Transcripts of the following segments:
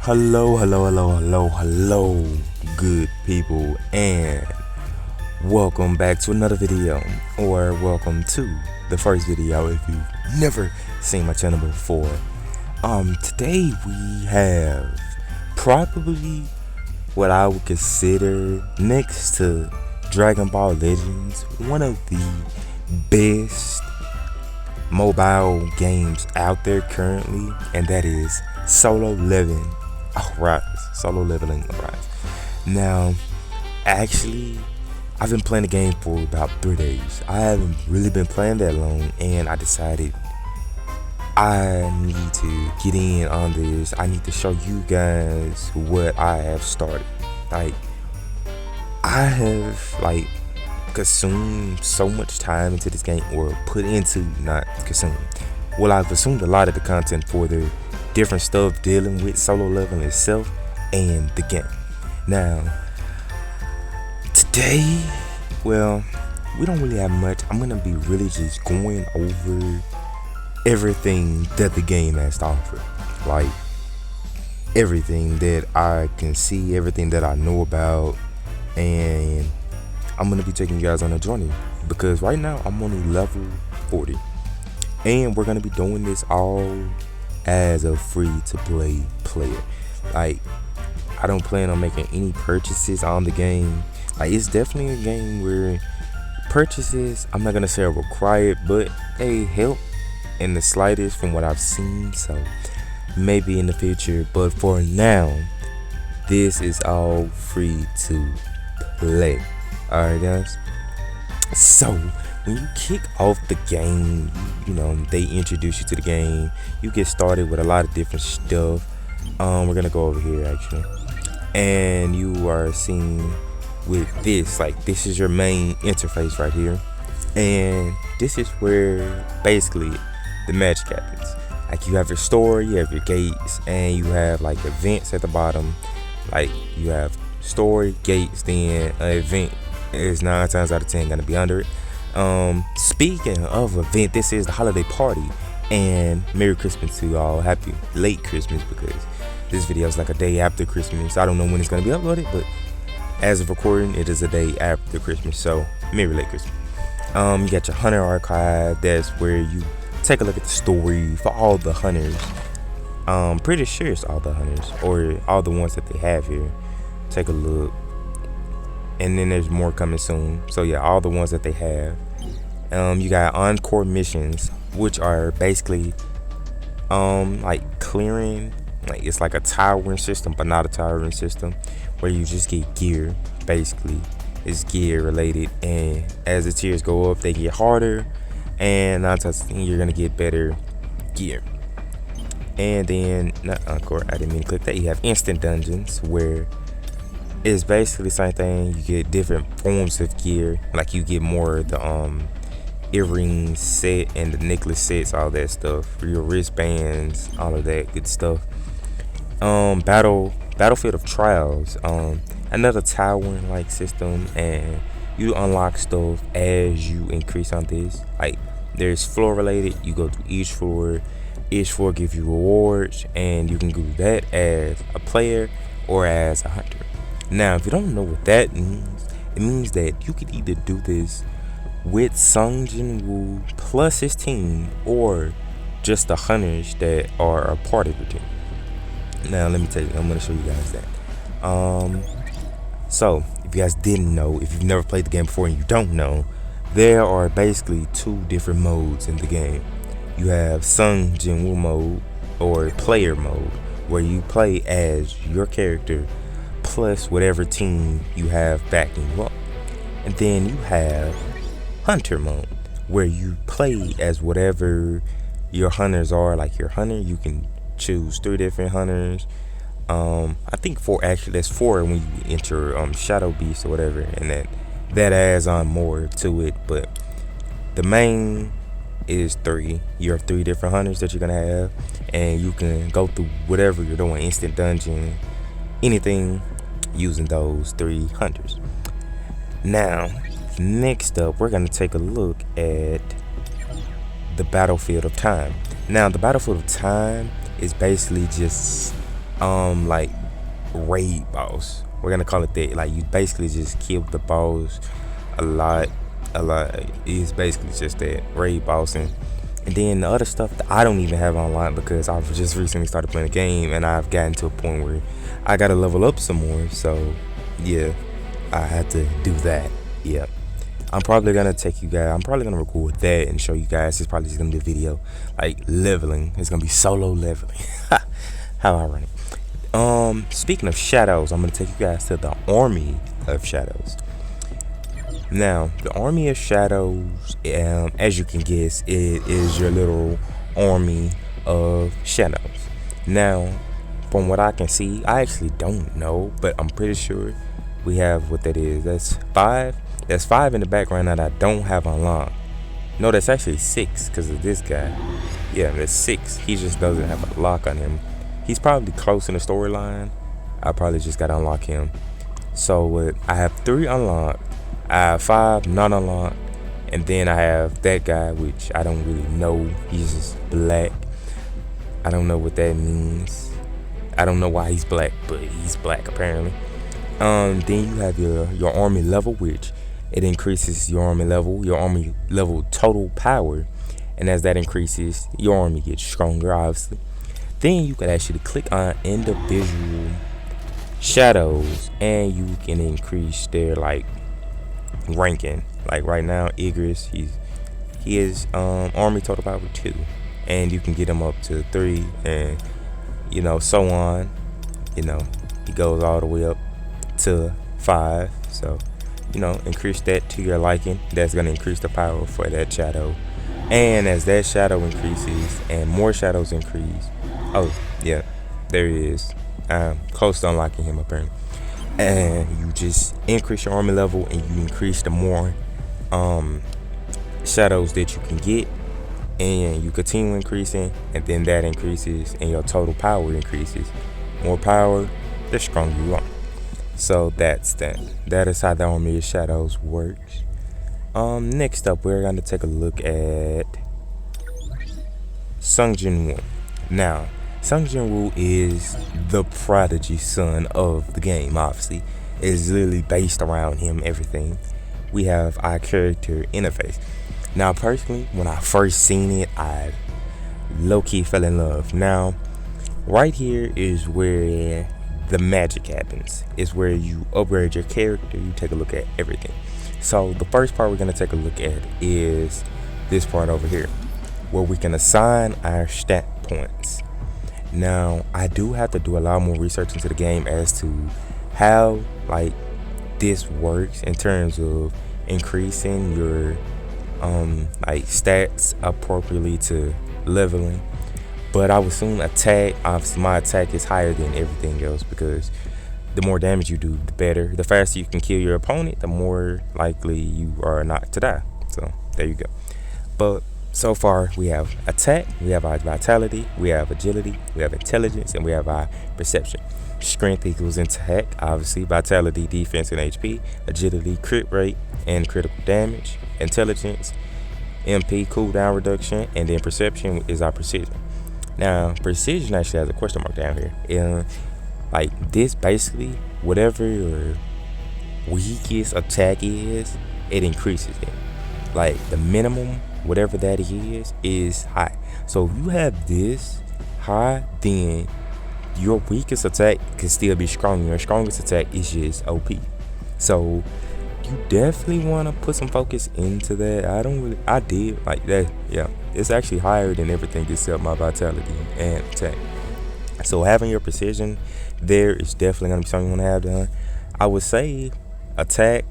Hello, good people, and welcome back to another video, or welcome to the first video if you've never seen my channel before. Today we have probably what I would consider, next to Dragon Ball Legends, one of the best mobile games out there currently, and that is Solo Leveling Arise. Solo Leveling Arise. Now, actually, I've been playing the game for about 3 days. I haven't really been playing that long, and I decided I need to get in on this. I need to show you guys what I have started. I have consumed so much time into this game, or put into, not consumed. Well, I've consumed a lot of the content for the different stuff dealing with Solo Leveling itself and the game. Now, today, well, we don't really have much. I'm gonna be really just going over everything that the game has to offer, like everything that I can see, everything that I know about, and I'm gonna be taking you guys on a journey, because right now I'm only level 40, and we're gonna be doing this all as a free to play player. Like, I don't plan on making any purchases on the game. Like, it's definitely a game where purchases, I'm not gonna say are required, but they help in the slightest from what I've seen. So maybe in the future, but for now, this is all free to play. Alright guys, so when you kick off the game, you know, they introduce you to the game. You get started with a lot of different stuff. We're gonna go over here actually, and you are seen with this. Like, this is your main interface right here, and this is where basically the magic happens. Like, you have your story, you have your gates, and you have like events at the bottom. Like, you have story, gates, then an event is 9 times out of 10 gonna be under it. Speaking of event, this is the holiday party, and Merry Christmas to y'all. Happy late Christmas, because this video is like a day after Christmas. I don't know when it's gonna be uploaded, but as of recording, it is a day after Christmas, so Merry late Christmas. You got your hunter archive. That's where you take a look at the story for all the hunters. Pretty sure it's all the hunters, or all the ones that they have here. Take a look, and then there's more coming soon. So yeah, all the ones that they have. You got encore missions, which are basically like clearing. Like, it's like a towering system, but not a towering system, where you just get gear. Basically, it's gear related, and as the tiers go up, they get harder, and 9 times 10 you're gonna get better gear. And then, not encore, I didn't mean to click that. You have instant dungeons, where it's basically the same thing. You get different forms of gear. Like, you get more of the earring set and the necklace sets, all that stuff, your wristbands, all of that good stuff. Battlefield of Trials, another towering like system, and you unlock stuff as you increase on this. Like, there's floor related. You go to each floor gives you rewards, and you can do that as a player or as a hunter. Now, if you don't know what that means, it means that you could either do this with Sung Jin Woo plus his team, or just the hunters that are a part of your team. Now, let me tell you, I'm going to show you guys that. So, if you guys didn't know, if you've never played the game before and you don't know, there are basically 2 different modes in the game. You have Sung Jin Woo mode, or player mode, where you play as your character plus whatever team you have backing you up. And then you have hunter mode, where you play as whatever your hunters are. Like, your hunter, you can choose 3 different hunters. I think 4, actually that's 4 when you enter Shadow Beast or whatever, and that adds on more to it. But the main is 3. You have 3 different hunters that you're gonna have, and you can go through whatever you're doing, instant dungeon, anything, using those 3 hunters. Now, next up, we're gonna take a look at the Battlefield of Time. Now, the Battlefield of Time is basically just like raid boss. We're gonna call it that. Like you basically just kill the boss a lot, a lot. It's basically just that raid boss, and then the other stuff that I don't even have online because I've just recently started playing the game and I've gotten to a point where I gotta level up some more. So yeah, I had to do that. Yeah. I'm probably gonna take you guys. I'm probably gonna record that and show you guys. It's probably just gonna be a video like leveling. It's gonna be solo leveling. How ironic. Speaking of shadows, I'm gonna take you guys to the army of shadows. Now, the army of shadows, as you can guess, it is your little army of shadows. Now, from what I can see, I actually don't know, but I'm pretty sure we have what that is. That's 5. There's 5 in the background that I don't have unlocked. No, that's actually 6 because of this guy. Yeah, that's 6. He just doesn't have a lock on him. He's probably close in the storyline. I probably just gotta unlock him. So I have 3 unlocked. I have 5 not unlocked, and then I have that guy, which I don't really know. He's just black. I don't know what that means. I don't know why he's black, but he's black apparently. Then you have your army level, which it increases your army level total power, and as that increases, your army gets stronger, obviously. Then you can actually click on individual shadows, and you can increase their like ranking. Like right now, Igris, he is army total power 2, and you can get him up to 3, and so on. He goes all the way up to 5. So increase that to your liking. That's gonna increase the power for that shadow, and as that shadow increases and more shadows increase, oh yeah, there he is. Close to unlocking him apparently. And you just increase your army level, and you increase the more shadows that you can get, and you continue increasing, and then that increases and your total power increases. More power, the stronger you are. So that's that. That is how the army of shadows works. Next up, we're going to take a look at Sung Jin-woo. Now, Sung Jin-woo is the prodigy son of the game, obviously. It's literally based around him, everything. We have our character interface. Now, personally, when I first seen it, I low-key fell in love. Now, right here is where the magic happens. It's where you upgrade your character. You take a look at everything. So the first part we're going to take a look at is this part over here, where we can assign our stat points. Now, I do have to do a lot more research into the game as to how this works in terms of increasing your stats appropriately to leveling. But I would assume attack, obviously my attack is higher than everything else, because the more damage you do, the better. The faster you can kill your opponent, the more likely you are not to die. So there you go. But so far we have attack, we have our vitality, we have agility, we have intelligence, and we have our perception. Strength equals attack, obviously, vitality, defense, and HP, agility, crit rate, and critical damage, intelligence, MP, cooldown reduction, and then perception is our precision. Now, precision actually has a question mark down here. And this basically, whatever your weakest attack is, it increases it. The minimum, whatever that is high. So if you have this high, then your weakest attack can still be strong. Your strongest attack is just OP. So you definitely want to put some focus into that. I did like that. Yeah, it's actually higher than everything except my vitality and attack. So having your precision there is definitely going to be something you want to have done. I would say attack,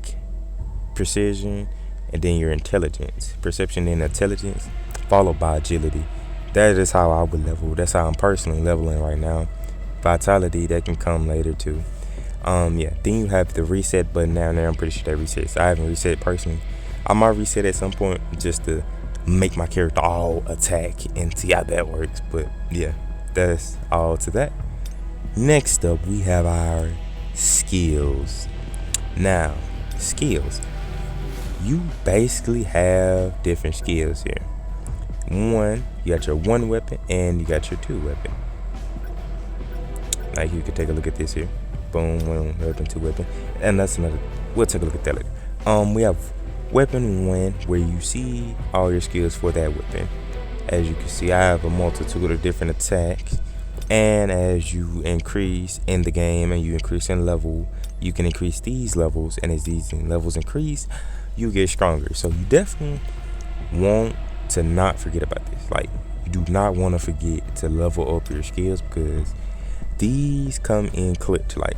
precision, and then your intelligence. Perception and intelligence, followed by agility. That is how I would level. That's how I'm personally leveling right now. Vitality, that can come later too. Yeah, then you have the reset button down there. I'm pretty sure that resets. I haven't reset personally. I might reset at some point just to make my character all attack and see how that works. But yeah, that's all to that. Next up, we have our skills. Now, skills. You basically have different skills here. One, you got your 1 weapon and you got your 2 weapon. Like you could take a look at this here. Boom, one weapon, two weapon, and that's another. We'll take a look at that later. We have weapon 1 where you see all your skills for that weapon. As you can see, I have a multitude of different attacks, and as you increase in the game and you increase in level, you can increase these levels, and as these levels increase, you get stronger. So you definitely want to not forget about this. Like, you do not want to forget to level up your skills, because these come in clutch. Like,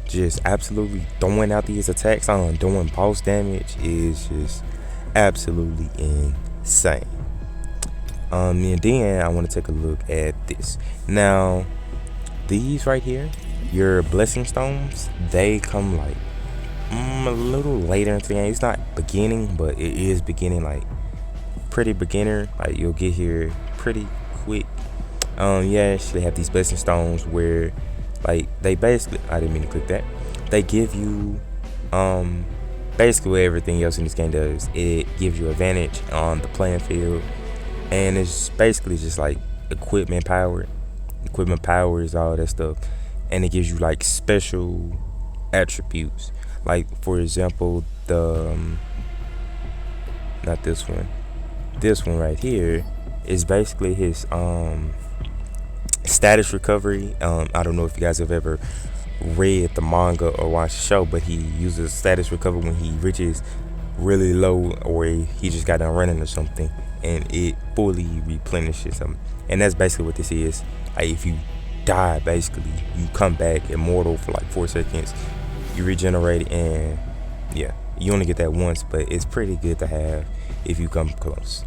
just absolutely throwing out these attacks on doing boss damage is just absolutely insane. And then I want to take a look at this. Now, these right here, your blessing stones, they come like a little later into the game. It's not beginning, but it is beginning, like pretty beginner. Like, you'll get here pretty quick. You actually have these blessing stones where, like, they basically, I didn't mean to click that. They give you basically what everything else in this game does. It gives you advantage on the playing field, and it's basically just like equipment power. Equipment power is all that stuff, and it gives you like special attributes. Like, for example, the not this one. This one right here is basically his status recovery. I don't know if you guys have ever read the manga or watched the show, but he uses status recovery when he reaches really low, or he just got done running or something, and it fully replenishes him. And that's basically what this is. Like, if you die, basically you come back immortal for like 4 seconds, you regenerate, and yeah, you only get that once, but it's pretty good to have if you come close.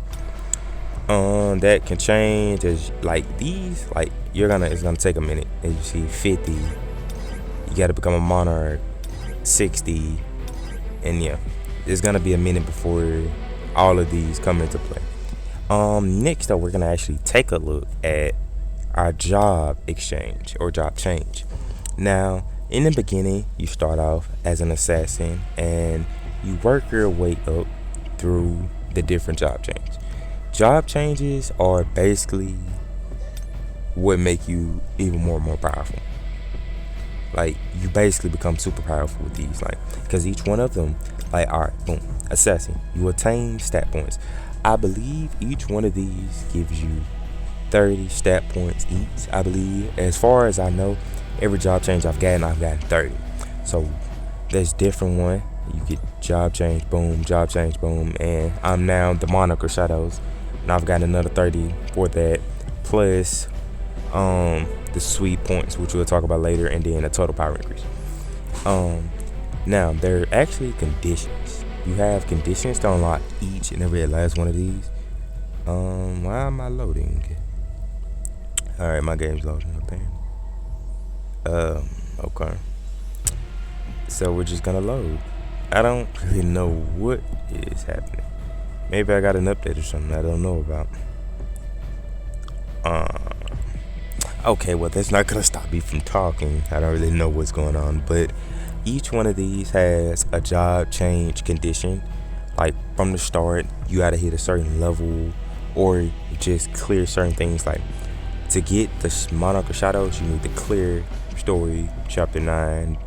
That can change as like these, like it's gonna take a minute. As you see, 50, you gotta become a monarch, 60, and yeah, it's gonna be a minute before all of these come into play. Next up, we're gonna actually take a look at our job exchange or job change. Now, in the beginning, you start off as an assassin and you work your way up through the different job changes. Job changes are basically what make you even more and more powerful. Like, you basically become super powerful with these, like, because each one of them, like, all right, boom, assassin, you attain stat points. I believe each one of these gives you 30 stat points each. I believe, as far as I know, every job change I've gotten 30. So there's different one. You get job change, boom, and I'm now the Monarch of Shadows, and I've got another 30 for that, plus the sweet points, which we'll talk about later, and then a total power increase. Now, there are actually conditions. You have conditions to unlock each and every last one of these. Why am I loading? Alright, my game's loading up there. Okay. So we're just gonna load. I don't really know what is happening. Maybe I got an update or something I don't know about. Okay, well, that's not gonna stop me from talking. I don't really know what's going on, but each one of these has a job change condition. Like, from the start, you gotta hit a certain level, or just clear certain things. Like, to get the Monarch of Shadows, you need to clear story chapter 9,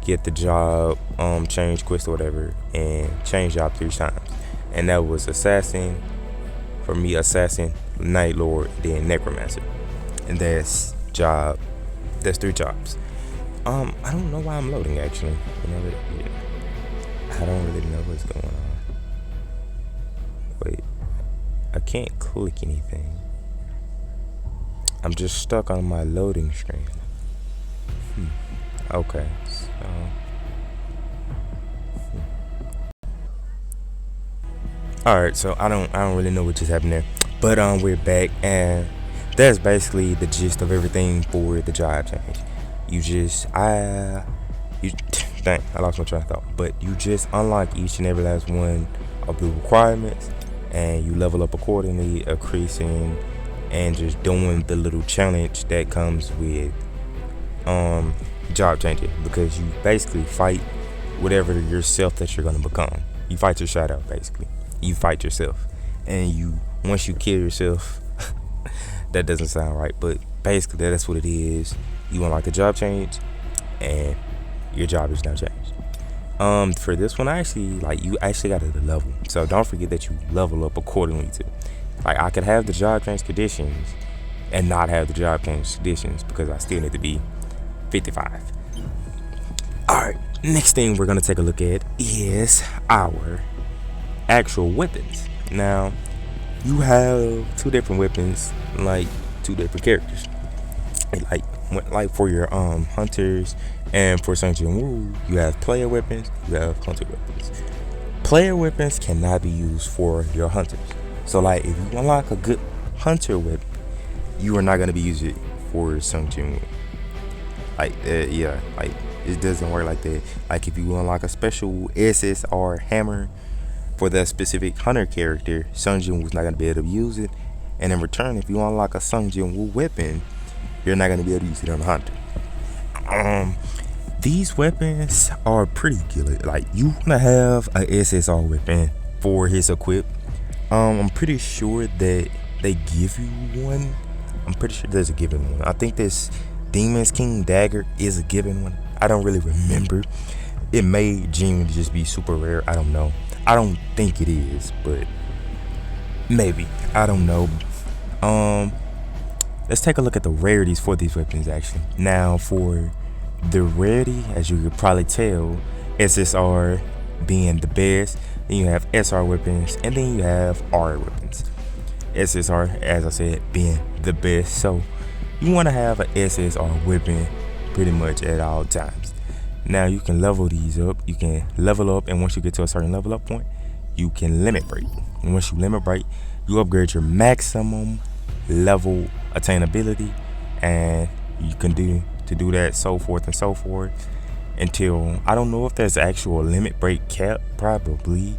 get the job change quest or whatever, and change job 3 times. And that was assassin, for me, assassin, Night Lord, then necromancer. And that's 3 jobs. I don't know why I'm loading, actually. I don't really know what's going on. Wait, I can't click anything. I'm just stuck on my loading screen. Okay, so alright, so I don't really know what just happened there. But we're back, and that's basically the gist of everything for the job change. Dang, I lost my train of thought. But you just unlock each and every last one of the requirements, and you level up accordingly, increasing and just doing the little challenge that comes with job changing, because you basically fight whatever yourself that you're gonna become. You fight your shadow, basically. You fight yourself, and once you kill yourself, that doesn't sound right, but basically that's what it is. you unlock the job change, and your job is now changed. For this one, you actually got to level. So don't forget that you level up accordingly to. Like I could have the job change conditions and not have the job change conditions because I still need to be 55. All right, next thing we're gonna take a look at is our actual weapons. Now, you have two different weapons, like two different characters. Like for your hunters and for Sung Jin Woo, you have player weapons, you have hunter weapons. Player weapons cannot be used for your hunters. So like if you unlock a good hunter weapon, you are not gonna be using it for Sung Jin Woo. Like it doesn't work like that. Like if you unlock a special SSR hammer for that specific hunter character, Sung Jin Woo's not gonna be able to use it. And in return, if you unlock a Sung Jin Woo weapon, you're not gonna be able to use it on a hunter. These weapons are pretty good. Like you wanna have a SSR weapon for his equip. I'm pretty sure that they give you one. I'm pretty sure there's a given one. I think this Demon's King dagger is a given one. I don't really remember. It may genuinely just be super rare. I don't know. I don't think it is, but maybe. I don't know. Let's take a look at the rarities for these weapons actually. Now for the rarity, as you could probably tell, SSR being the best, then you have SR weapons, and then you have R weapons. SSR, as I said, being the best. So you want to have an SSR weapon pretty much at all times. Now you can level these up. You can level up, and once you get to a certain level up point, you can limit break. And once you limit break, you upgrade your maximum level attainability, and you can do that so forth and so forth until, I don't know if there's actual limit break cap. Probably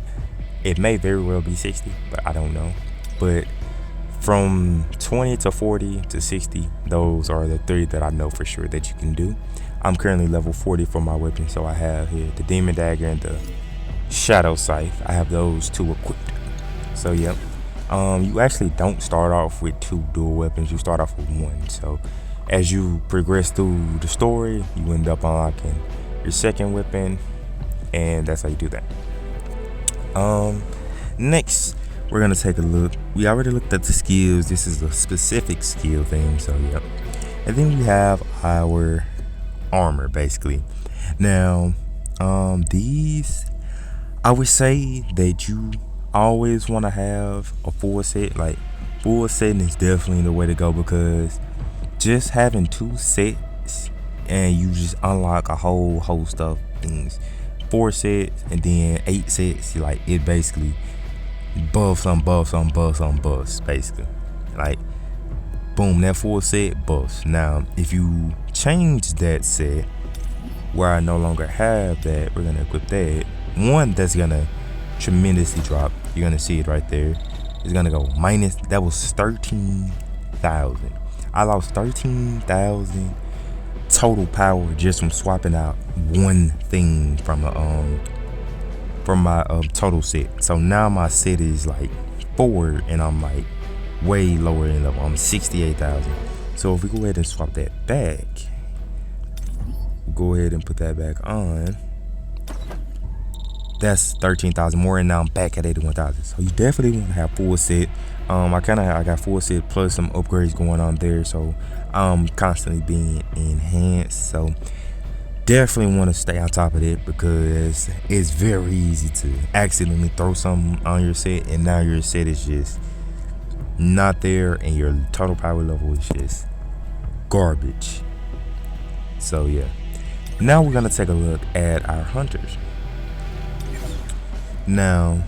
it may very well be 60, but I don't know. But from 20 to 40 to 60, those are the three that I know for sure that you can do. I'm currently level 40 for my weapon, so I have here the Demon Dagger and the Shadow Scythe. I have those two equipped. So yep. You actually don't start off with two dual weapons. You start off with one. So as you progress through the story, you end up unlocking your second weapon, and that's how you do that. Next, we're gonna take a look. We already looked at the skills. This is a specific skill thing. So yep. And then we have our armor basically. Now, these, I would say that you always want to have a full set. Like full setting is definitely the way to go, because just having two sets and you just unlock a whole host of things. 4 sets and then 8 sets, like it basically buffs on buffs on buffs on buffs basically. Like boom, that full set buffs. Now if you change that set where I no longer have that, we're gonna equip that one. That's gonna tremendously drop. You're gonna see it right there. It's gonna go minus. That was 13,000. I lost 13,000 total power just from swapping out one thing from my total set. So now my set is like 4, and I'm like way lower in level. I'm 68,000. So if we go ahead and swap that back, go ahead and put that back on. That's 13,000 more, and now I'm back at 81,000. So you definitely want to have full set. I got full set plus some upgrades going on there, so I'm constantly being enhanced. So definitely want to stay on top of it, because it's very easy to accidentally throw something on your set, and now your set is just not there, and your total power level is just garbage. So yeah, now we're gonna take a look at our hunters. Now,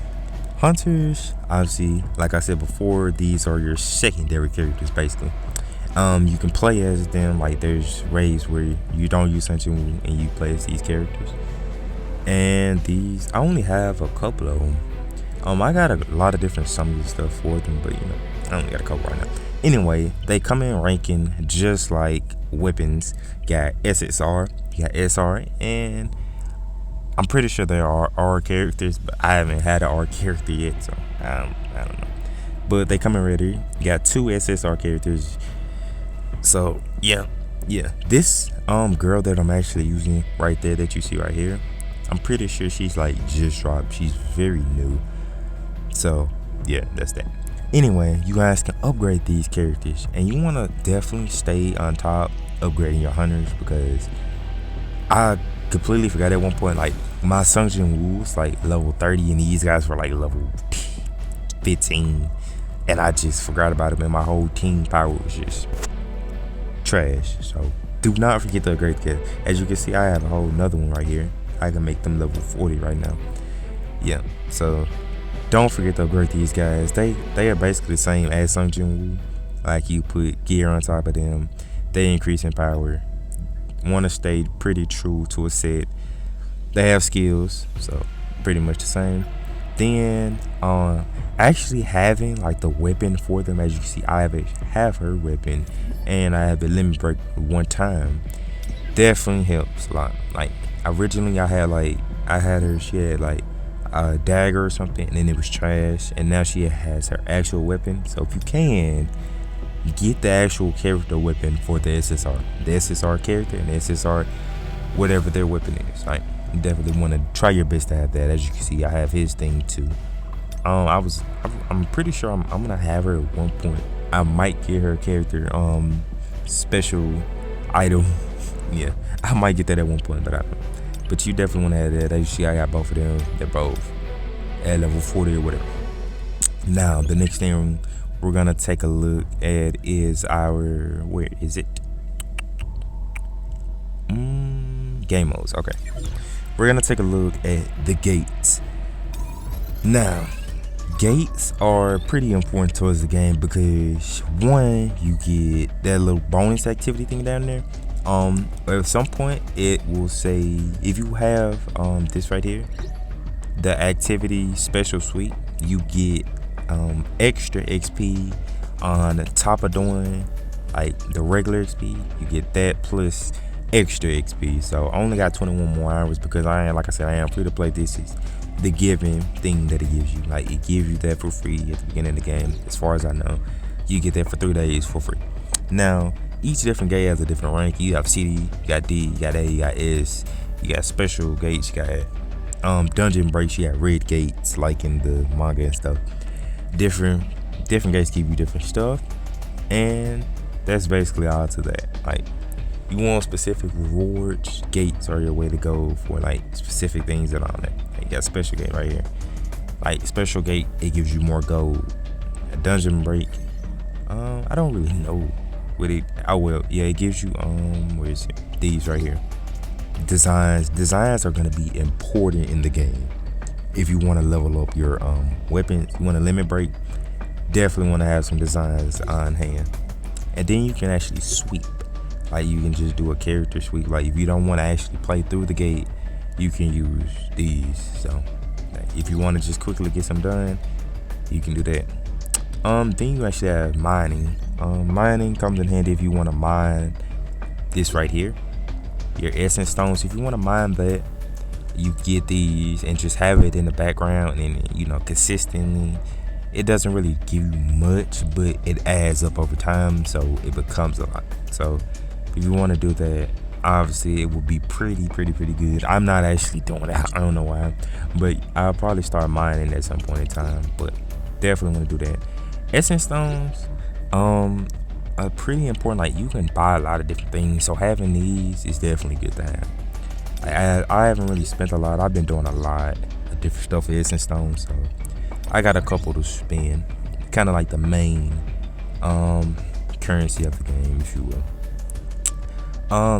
hunters, obviously, like I said before, these are your secondary characters basically. You can play as them. Like there's raids where you don't use Sung and you play as these characters. And these, I only have a couple of them. I got a lot of different summons and stuff for them, but you know, I only got a couple right now. Anyway, they come in ranking just like weapons. Got SSR, you got SR, and I'm pretty sure there are R characters, but I haven't had an R character yet, so I don't know. But they come in ready. You got 2 SSR characters. So yeah, yeah, this girl that I'm actually using right there that you see right here, I'm pretty sure she's like just dropped. She's very new. So yeah, that's that. Anyway, you guys can upgrade these characters, and you want to definitely stay on top upgrading your hunters, because I completely forgot at one point, like my Sung Jin Woo was like level 30 and these guys were like level 15, and I just forgot about them and my whole team power was just trash. So do not forget to upgrade, because as you can see, I have a whole another one right here. I can make them level 40 right now. Yeah, so don't forget to upgrade these guys. They are basically the same as Sung Jin Woo. Like, you put gear on top of them, they increase in power. Want to stay pretty true to a set. They have skills, so pretty much the same. Then actually having like the weapon for them, as you can see, I have her weapon and I have the limit break one time, definitely helps a lot. Like originally I had her, she had like a dagger or something, and then it was trash, and now she has her actual weapon. So if you can get the actual character weapon for the SSR character and the SSR whatever their weapon is, right? You definitely want to try your best to have that. As you can see, I have his thing too. I'm pretty sure I'm gonna have her at one point. I might get her character special item. Yeah, I might get that at one point, but I don't know. But you definitely want to have that. As you see, I got both of them. They're both at level 40 or whatever. Now, the next thing we're gonna take a look at is our, where is it? Game modes. Okay, we're gonna take a look at the gates. Now, gates are pretty important towards the game because one, you get that little bonus activity thing down there. At some point it will say, if you have this right here, the activity special suite, you get extra XP on the top of doing like the regular XP. You get that plus extra XP. So I only got 21 more hours because I am, like I said, I am free to play. This is the given thing that it gives you. Like, it gives you that for free at the beginning of the game. As far as I know, you get that for 3 days for free. Now, each different gate has a different rank. You have CD, you got D, you got A, you got S, you got special gates, you got dungeon breaks, you got red gates like in the manga and stuff. Different gates give you different stuff, and that's basically all to that. Like, you want specific rewards, gates are your way to go for like specific things that are on it. Like, you got special gate right here. Like, special gate, it gives you more gold. A dungeon break, I don't really know what it, oh well, yeah, it gives you where is it? These right here. Designs are gonna be important in the game. If you want to level up your weapons, you want to limit break, definitely want to have some designs on hand. And then you can actually sweep. Like, you can just do a character sweep. Like, if you don't want to actually play through the gate, you can use these. So like, if you want to just quickly get some done, you can do that. Then you actually have mining. Mining comes in handy if you want to mine this right here, your essence stones. If you want to mine that, you get these and just have it in the background, and you know, consistently. It doesn't really give you much, but it adds up over time, so it becomes a lot. So if you want to do that, obviously it will be pretty good. I'm not actually doing it. I don't know why, but I'll probably start mining at some point in time, but definitely want to do that. Essence stones are pretty important. Like, you can buy a lot of different things, so having these is definitely good to have. I haven't really spent a lot. I've been doing a lot of different stuff with essence stones, so I got a couple to spend. Kind of like the main currency of the game, if you will.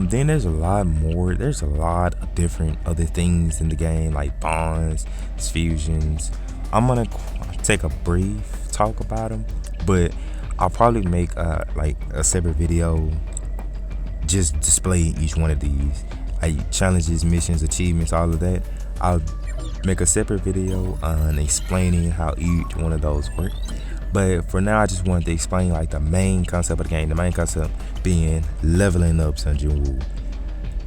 Then there's a lot more. There's a lot of different other things in the game, like bonds, fusions. I'm gonna take a brief talk about them, but I'll probably make like a separate video just displaying each one of these, like challenges, missions, achievements, all of that. I'll make a separate video on explaining how each one of those work. But for now, I just wanted to explain like the main concept of the game. The main concept being leveling up Sung Jin Woo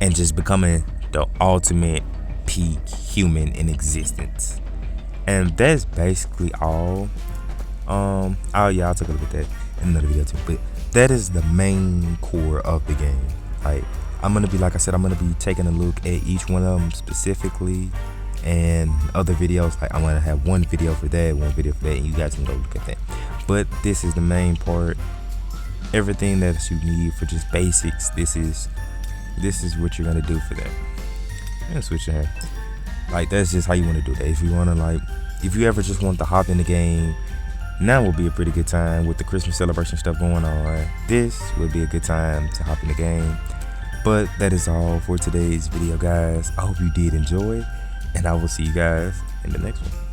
and just becoming the ultimate peak human in existence. And that's basically all. I'll take a look at that in another video too. But that is the main core of the game. Like, I'm gonna be, like I said, I'm gonna be taking a look at each one of them specifically, and other videos, like I'm gonna have one video for that, and you guys can go look at that. But this is the main part. Everything that you need for just basics, this is what you're gonna do for that. That's what you have. Like, that's just how you want to do that. If you want to, like, if you ever just want to hop in the game, now would be a pretty good time with the Christmas celebration stuff going on. This would be a good time to hop in the game. But that is all for today's video, guys. I hope you did enjoy, and I will see you guys in the next one.